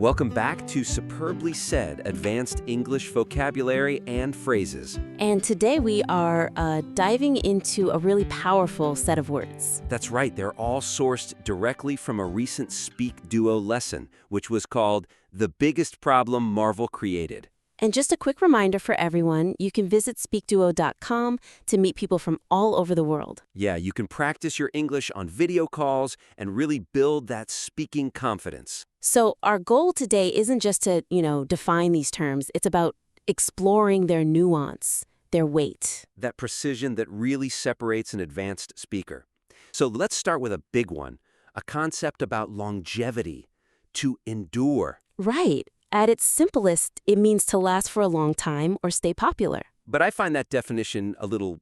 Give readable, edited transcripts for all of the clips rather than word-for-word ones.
Welcome back to Superbly Said, Advanced English Vocabulary and Phrases. And today we are diving into a really powerful set of words. That's right, they're all sourced directly from a recent SpeakDuo lesson, which was called The Biggest Problem Marvel Created. And just a quick reminder for everyone, you can visit SpeakDuo.com to meet people from all over the world. Yeah, you can practice your English on video calls and really build that speaking confidence. So our goal today isn't just to, define these terms. It's about exploring their nuance, their weight. That precision that really separates an advanced speaker. So let's start with a big one, a concept about longevity, to endure. Right. At its simplest, it means to last for a long time or stay popular. But I find that definition a little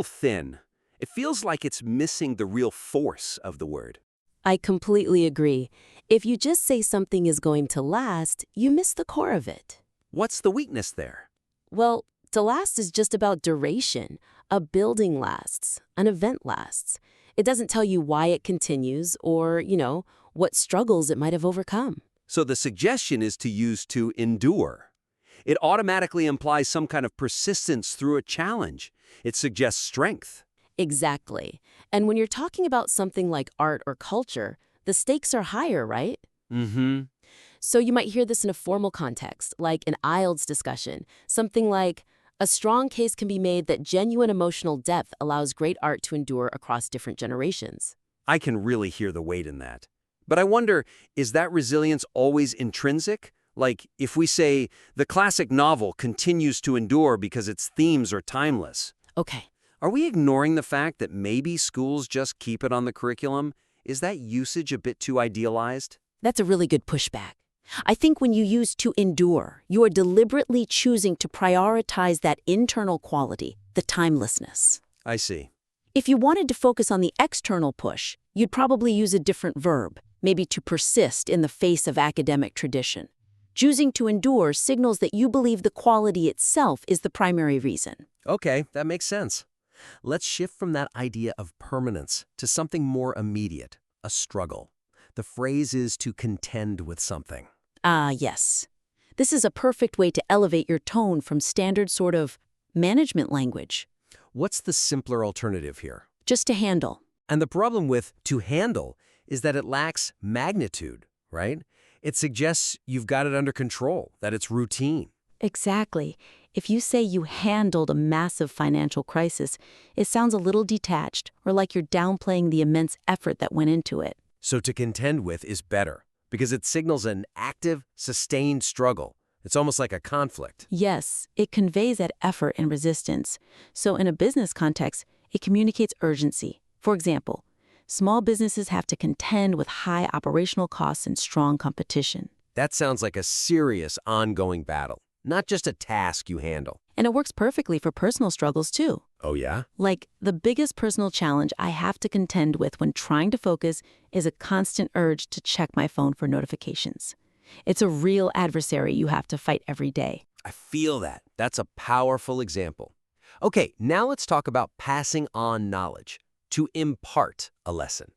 thin. It feels like it's missing the real force of the word. I completely agree. If you just say something is going to last, you miss the core of it. What's the weakness there? Well, to last is just about duration. A building lasts. An event lasts. It doesn't tell you why it continues or, what struggles it might have overcome. So the suggestion is to use to endure. It automatically implies some kind of persistence through a challenge. It suggests strength. Exactly. And when you're talking about something like art or culture, the stakes are higher, right? Mm-hmm. So you might hear this in a formal context, like an IELTS discussion. Something like, a strong case can be made that genuine emotional depth allows great art to endure across different generations. I can really hear the weight in that. But I wonder, is that resilience always intrinsic? Like, if we say, the classic novel continues to endure because its themes are timeless. Okay. Are we ignoring the fact that maybe schools just keep it on the curriculum? Is that usage a bit too idealized? That's a really good pushback. I think when you use to endure, you are deliberately choosing to prioritize that internal quality, the timelessness. I see. If you wanted to focus on the external push, you'd probably use a different verb, maybe to persist in the face of academic tradition. Choosing to endure signals that you believe the quality itself is the primary reason. Okay, that makes sense. Let's shift from that idea of permanence to something more immediate, a struggle. The phrase is to contend with something. Yes. This is a perfect way to elevate your tone from standard sort of management language. What's the simpler alternative here? Just to handle. And the problem with to handle is that it lacks magnitude, right? It suggests you've got it under control, that it's routine. Exactly. If you say you handled a massive financial crisis, it sounds a little detached or like you're downplaying the immense effort that went into it. So to contend with is better because it signals an active, sustained struggle. It's almost like a conflict. Yes, it conveys that effort and resistance. So in a business context, it communicates urgency. For example, small businesses have to contend with high operational costs and strong competition. That sounds like a serious, ongoing battle, not just a task you handle. And it works perfectly for personal struggles, too. Oh, yeah? Like, the biggest personal challenge I have to contend with when trying to focus is a constant urge to check my phone for notifications. It's a real adversary you have to fight every day. I feel that. That's a powerful example. Okay, now let's talk about passing on knowledge, to impart a lesson.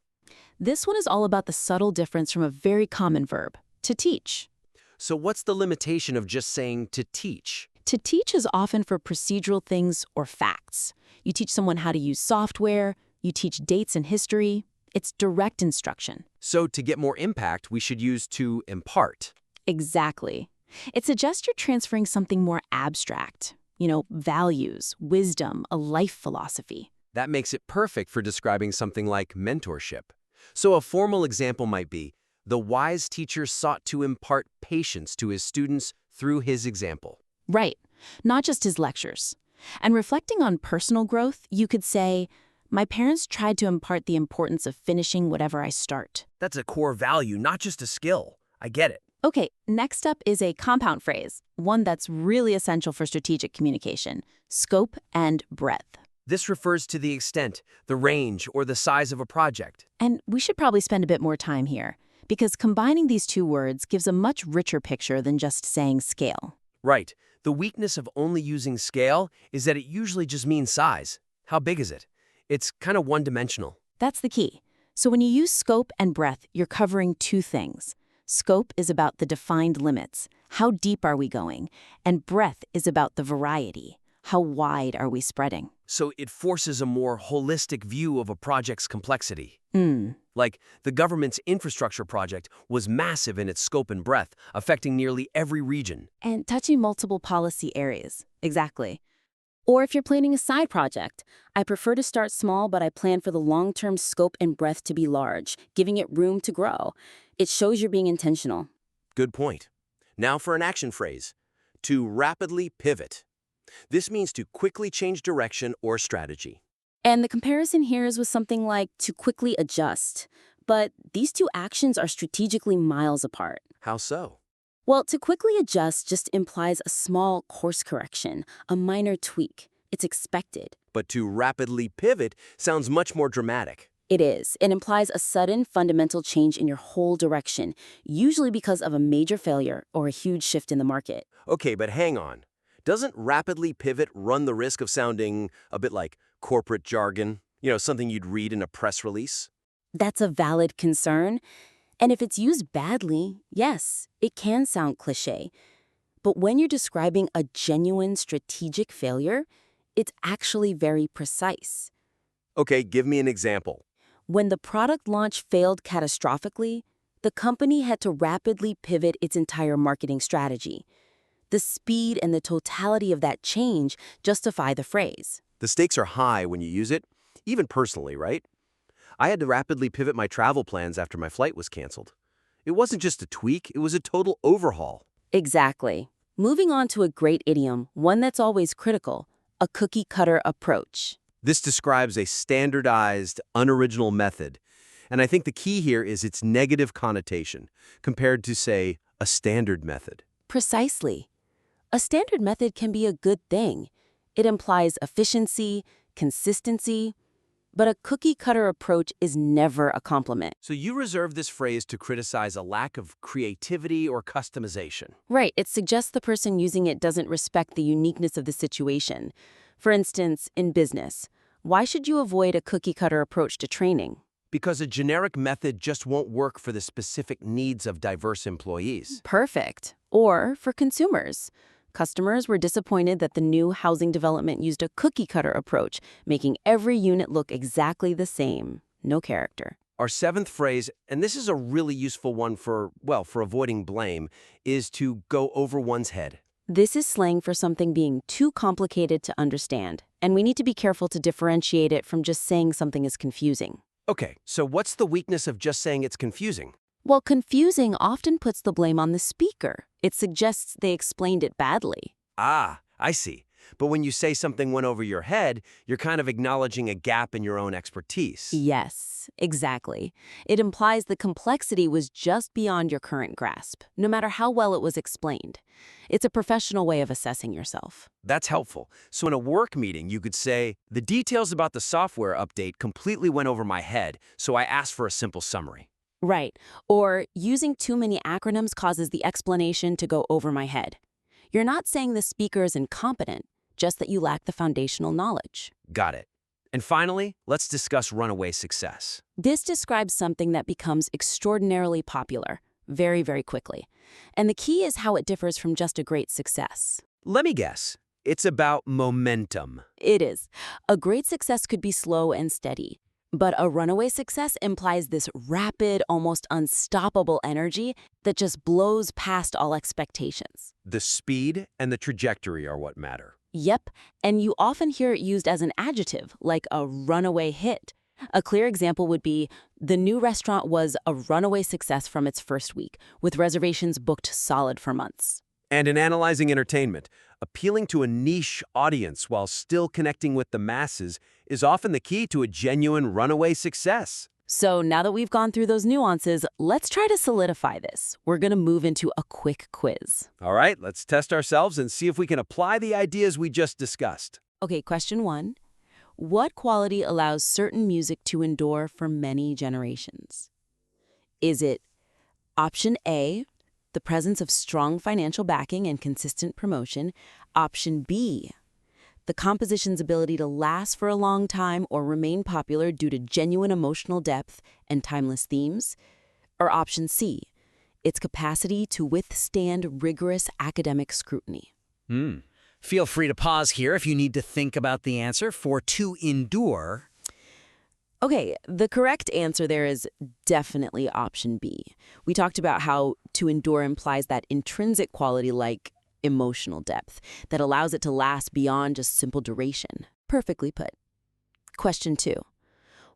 This one is all about the subtle difference from a very common verb, to teach. So what's the limitation of just saying to teach? To teach is often for procedural things or facts. You teach someone how to use software, you teach dates and history. It's direct instruction. So to get more impact, we should use to impart. Exactly. It suggests you're transferring something more abstract. Values, wisdom, a life philosophy. That makes it perfect for describing something like mentorship. So a formal example might be, the wise teacher sought to impart patience to his students through his example. Right. Not just his lectures. And reflecting on personal growth, you could say, my parents tried to impart the importance of finishing whatever I start. That's a core value, not just a skill. I get it. Okay, next up is a compound phrase, one that's really essential for strategic communication, scope and breadth. This refers to the extent, the range, or the size of a project. And we should probably spend a bit more time here, because combining these two words gives a much richer picture than just saying scale. Right. The weakness of only using scale is that it usually just means size. How big is it? It's kind of one-dimensional. That's the key. So when you use scope and breadth, you're covering two things. Scope is about the defined limits. How deep are we going? And breadth is about the variety. How wide are we spreading? So it forces a more holistic view of a project's complexity. Hmm. Like, the government's infrastructure project was massive in its scope and breadth, affecting nearly every region. And touching multiple policy areas. Exactly. Or if you're planning a side project, I prefer to start small, but I plan for the long-term scope and breadth to be large, giving it room to grow. It shows you're being intentional. Good point. Now for an action phrase. To rapidly pivot. This means to quickly change direction or strategy. And the comparison here is with something like to quickly adjust. But these two actions are strategically miles apart. How so? Well, to quickly adjust just implies a small course correction, a minor tweak. It's expected. But to rapidly pivot sounds much more dramatic. It is. It implies a sudden, fundamental change in your whole direction, usually because of a major failure or a huge shift in the market. Okay, but hang on. Doesn't rapidly pivot run the risk of sounding a bit like corporate jargon? Something you'd read in a press release? That's a valid concern. And if it's used badly, yes, it can sound cliché. But when you're describing a genuine strategic failure, it's actually very precise. Okay, give me an example. When the product launch failed catastrophically, the company had to rapidly pivot its entire marketing strategy. The speed and the totality of that change justify the phrase. The stakes are high when you use it, even personally, right? I had to rapidly pivot my travel plans after my flight was canceled. It wasn't just a tweak, it was a total overhaul. Exactly. Moving on to a great idiom, one that's always critical, a cookie-cutter approach. This describes a standardized, unoriginal method. And I think the key here is its negative connotation, compared to, say, a standard method. Precisely. A standard method can be a good thing. It implies efficiency, consistency, but a cookie-cutter approach is never a compliment. So you reserve this phrase to criticize a lack of creativity or customization. Right, it suggests the person using it doesn't respect the uniqueness of the situation. For instance, in business, why should you avoid a cookie-cutter approach to training? Because a generic method just won't work for the specific needs of diverse employees. Perfect. Or for consumers. Customers were disappointed that the new housing development used a cookie-cutter approach, making every unit look exactly the same. No character. Our seventh phrase, and this is a really useful one for avoiding blame, is to go over one's head. This is slang for something being too complicated to understand, and we need to be careful to differentiate it from just saying something is confusing. Okay, so what's the weakness of just saying it's confusing? Well, confusing often puts the blame on the speaker. It suggests they explained it badly. Ah, I see. But when you say something went over your head, you're kind of acknowledging a gap in your own expertise. Yes, exactly. It implies the complexity was just beyond your current grasp, no matter how well it was explained. It's a professional way of assessing yourself. That's helpful. So in a work meeting, you could say, the details about the software update completely went over my head, so I asked for a simple summary. Right. Or using too many acronyms causes the explanation to go over my head. You're not saying the speaker is incompetent, just that you lack the foundational knowledge. Got it. And finally, let's discuss runaway success. This describes something that becomes extraordinarily popular, very, very quickly. And the key is how it differs from just a great success. Let me guess. It's about momentum. It is. A great success could be slow and steady. But a runaway success implies this rapid, almost unstoppable energy that just blows past all expectations. The speed and the trajectory are what matter. Yep, and you often hear it used as an adjective, like a runaway hit. A clear example would be, the new restaurant was a runaway success from its first week, with reservations booked solid for months. And in analyzing entertainment, appealing to a niche audience while still connecting with the masses is often the key to a genuine runaway success. So now that we've gone through those nuances, let's try to solidify this. We're going to move into a quick quiz. All right, let's test ourselves and see if we can apply the ideas we just discussed. Okay, question 1. What quality allows certain music to endure for many generations? Is it option A, the presence of strong financial backing and consistent promotion? Option B, the composition's ability to last for a long time or remain popular due to genuine emotional depth and timeless themes? Or option C, its capacity to withstand rigorous academic scrutiny. Feel free to pause here if you need to think about the answer. For to endure, Okay, the correct answer there is definitely option B. We talked about how to endure implies that intrinsic quality like emotional depth that allows it to last beyond just simple duration. Perfectly put. Question 2.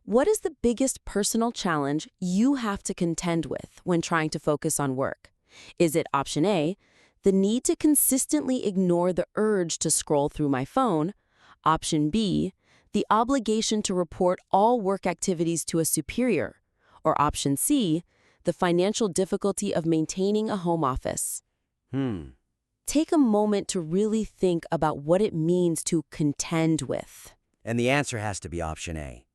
What is the biggest personal challenge you have to contend with when trying to focus on work? Is it option A, the need to consistently ignore the urge to scroll through my phone? Option B, the obligation to report all work activities to a superior? Or option C, the financial difficulty of maintaining a home office? Take a moment to really think about what it means to contend with. and the answer has to be option A.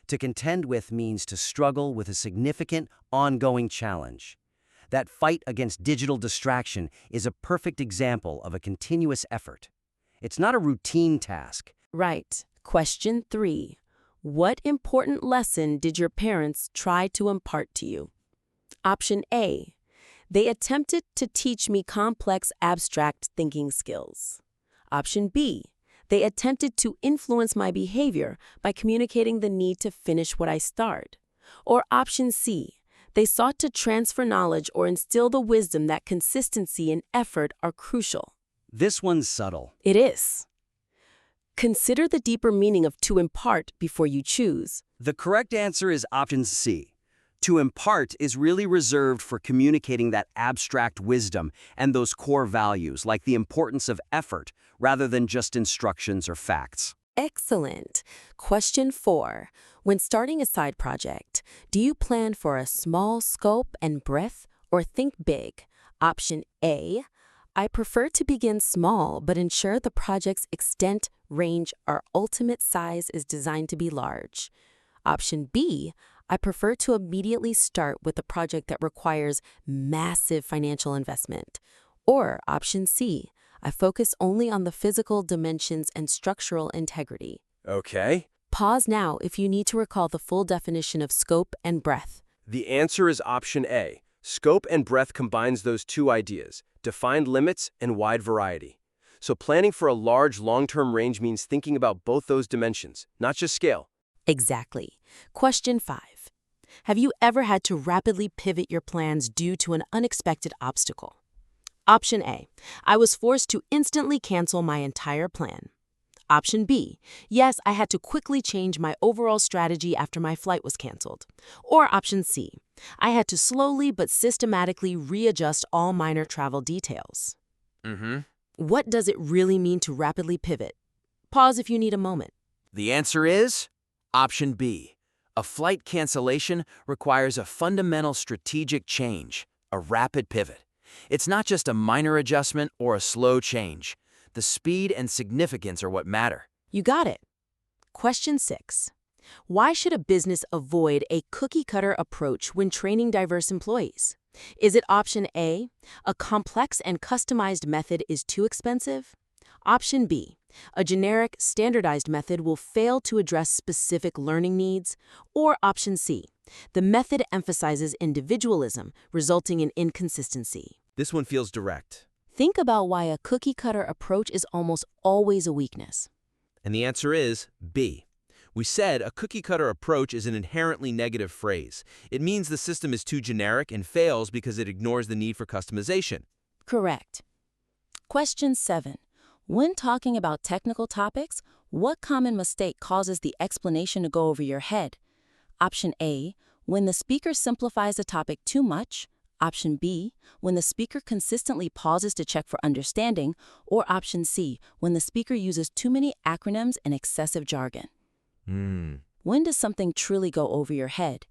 To contend with means to struggle with a significant, ongoing challenge. That fight against digital distraction is a perfect example of a continuous effort. It's not a routine task. Right. Question 3. What important lesson did your parents try to impart to you? Option A. They attempted to teach me complex, abstract thinking skills. Option B. They attempted to influence my behavior by communicating the need to finish what I start. Or option C. They sought to transfer knowledge or instill the wisdom that consistency and effort are crucial. This one's subtle. It is. Consider the deeper meaning of to impart before you choose. The correct answer is option C. To impart is really reserved for communicating that abstract wisdom and those core values, like the importance of effort, rather than just instructions or facts. Excellent. Question 4. When starting a side project, do you plan for a small scope and breadth or think big? Option A. I prefer to begin small but ensure the project's extent, range, or ultimate size is designed to be large. Option B. I prefer to immediately start with a project that requires massive financial investment. Or option C. I focus only on the physical dimensions and structural integrity. Okay. Pause now if you need to recall the full definition of scope and breadth. The answer is option A. Scope and breadth combines those two ideas, defined limits and wide variety. So planning for a large, long-term range means thinking about both those dimensions, not just scale. Exactly. Question 5. Have you ever had to rapidly pivot your plans due to an unexpected obstacle? Option A. I was forced to instantly cancel my entire plan. Option B. Yes, I had to quickly change my overall strategy after my flight was canceled. Or option C. I had to slowly but systematically readjust all minor travel details. What does it really mean to rapidly pivot? Pause if you need a moment. The answer is option B. A flight cancellation requires a fundamental strategic change, a rapid pivot. It's not just a minor adjustment or a slow change. The speed and significance are what matter. You got it. Question 6. Why should a business avoid a cookie-cutter approach when training diverse employees? Is it option A, a complex and customized method is too expensive? Option B, a generic, standardized method will fail to address specific learning needs? Or option C, the method emphasizes individualism, resulting in inconsistency? This one feels direct. Think about why a cookie-cutter approach is almost always a weakness. And the answer is B. We said a cookie-cutter approach is an inherently negative phrase. It means the system is too generic and fails because it ignores the need for customization. Correct. Question 7. When talking about technical topics, what common mistake causes the explanation to go over your head? Option A, when the speaker simplifies a topic too much. Option B, when the speaker consistently pauses to check for understanding. Or option C, when the speaker uses too many acronyms and excessive jargon. When does something truly go over your head?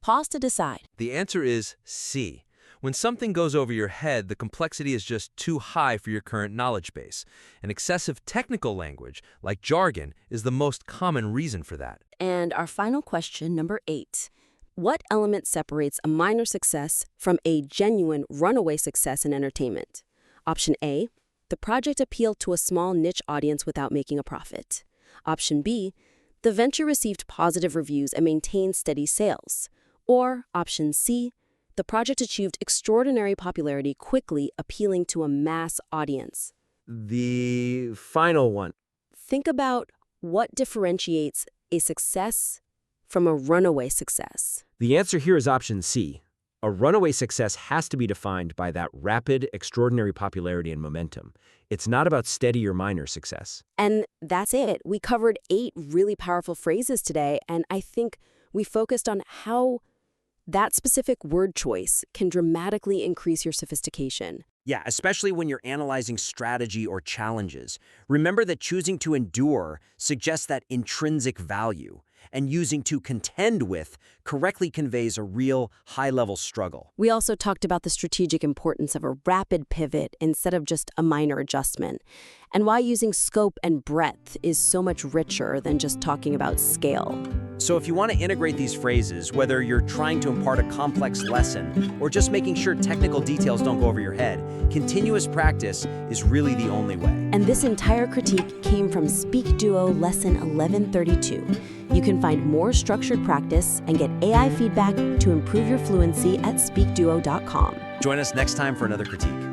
Pause to decide. The answer is C. When something goes over your head, the complexity is just too high for your current knowledge base. And excessive technical language, like jargon, is the most common reason for that. And our final question, number 8. What element separates a minor success from a genuine runaway success in entertainment? Option A, the project appealed to a small niche audience without making a profit. Option B, the venture received positive reviews and maintained steady sales. Or option C, The project achieved extraordinary popularity quickly, appealing to a mass audience. The final one. Think about what differentiates a success from a runaway success. The answer here is option C. A runaway success has to be defined by that rapid, extraordinary popularity and momentum. It's not about steady or minor success. And that's it. We covered 8 really powerful phrases today, and I think we focused on how that specific word choice can dramatically increase your sophistication. Yeah, especially when you're analyzing strategy or challenges. Remember that choosing to endure suggests that intrinsic value, and using to contend with correctly conveys a real high-level struggle. We also talked about the strategic importance of a rapid pivot instead of just a minor adjustment, and why using scope and breadth is so much richer than just talking about scale. So if you want to integrate these phrases, whether you're trying to impart a complex lesson or just making sure technical details don't go over your head, continuous practice is really the only way. And this entire critique came from SpeakDuo Lesson 1132. You can find more structured practice and get AI feedback to improve your fluency at SpeakDuo.com. Join us next time for another critique.